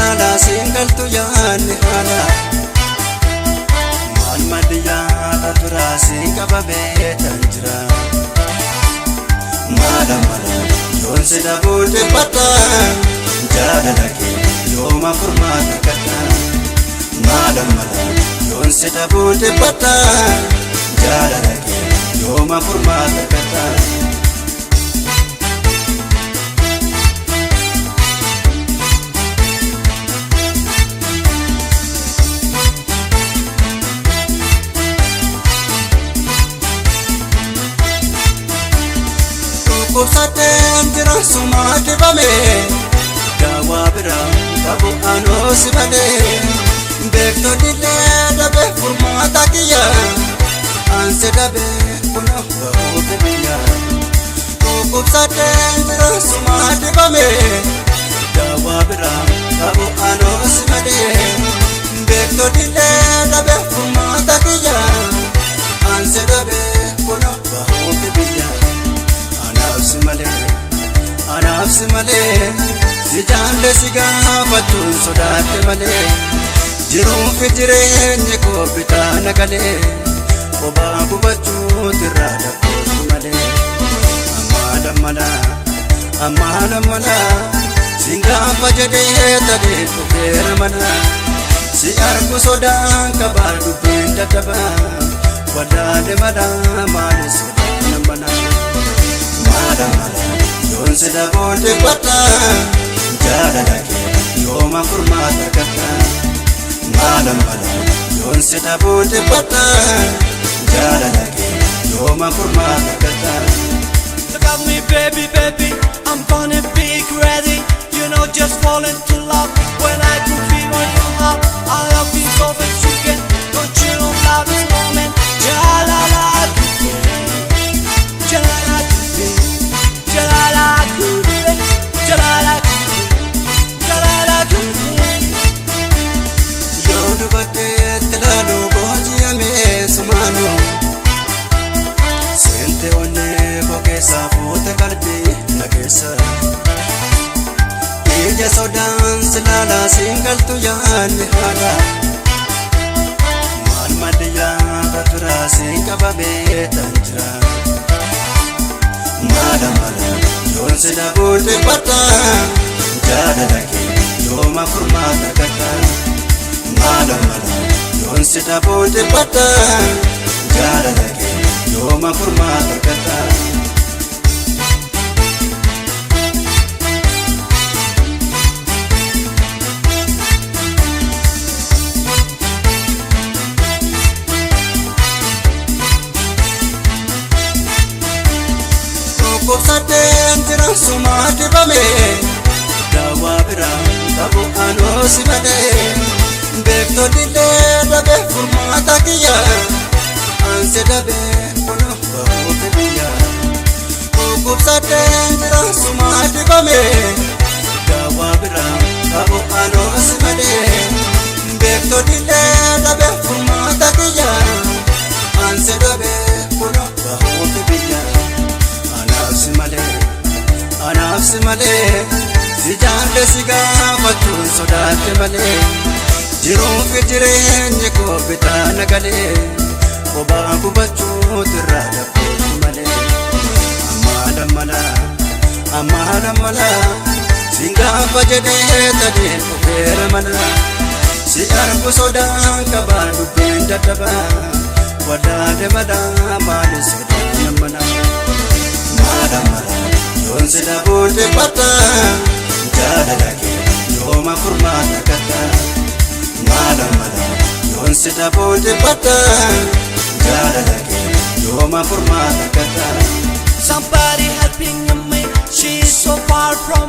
silala singaltu yaanni haala maal madiyyaa turaa singaba beetan jira mala mala yoon si dhabuuti bata jaalala kee yooma furmaata kadha mala mala yoon si dhabuuti bata jaalala kee yooma furmaata kadha Kubsateen jira sumaati bame daawaa biraa qabu anoo si malee beektonnillee dhabe furmaata kiyya anse dhabe kuna bahuuti biyya kubsateen jira sumaati bame daawaa biraa qabu anoo si malee beektonnillee dhabe furmaata kiyya anse dhabe kuna bahuuti biyya Anaafsi malee si jaalle si gaafachuun sodaate malee jiruufi jireenyi koo bitaa nagalee kophaa gubachuuti irraa dhabbootu malee ammaala mala si gaafa jedhee tadee dhufeera mana si argu sodaan qabaa dubbiin dadhabaa wadaade madaa maali sodaan mana mala yoon si dhabuuti bata jaalala kee yooma furmaata kadha mala yoon si dhabuuti bata jaalala kee yooma furmaata kadha. Look at me baby, baby, I'm gonna be crazy. You know just fall into love when I could feel when you up. I love you so much you can. Don't you love this moment? Jalala Jalala Jalala Jalala Jalala Yoo dubattee tilaalu booji'ame sumaanu seente onnee koo keessaa fuute qalbii na keessa ija sodaan silaalaa singaltu yaanni haala maal madiyyaa turaa singaba beetan jira mala yoon si dhabuuti bata jaalala kee yooma furmaata kadha mala yoon si dhabuuti bata jaalala kee yooma furmaata kadha. Kubsateen jira sumaati bame daawaa biraa qabu anoo si malee beektonnillee dhabe furmaata kiyya anse dhabe kuna bahuuti biyya kubsateen jira sumaati bame daawaa biraa qabu anoo si malee beektonnillee dhabe furmaata kiyya anse dhabe kuna bahuuti biyya. Anaafsi malee si jaalle si gaafachuun sodaate malee jiruufi jireenyi koo bitaa nagalee kophaa gubachuuti irraa dhabbootu malee ammaala mala si gaafa jedhee tadee dhufeera mana si argu sodaan qabaa dubbiin dadhabaa wadaade madaa maali sodaan mana mala yoon si dhabuuti bata jaalala kee yooma furmaata kadha mala yoon si dhabuuti bata jaalala kee yooma furmaata kadha. Somebody helping me, she's so far from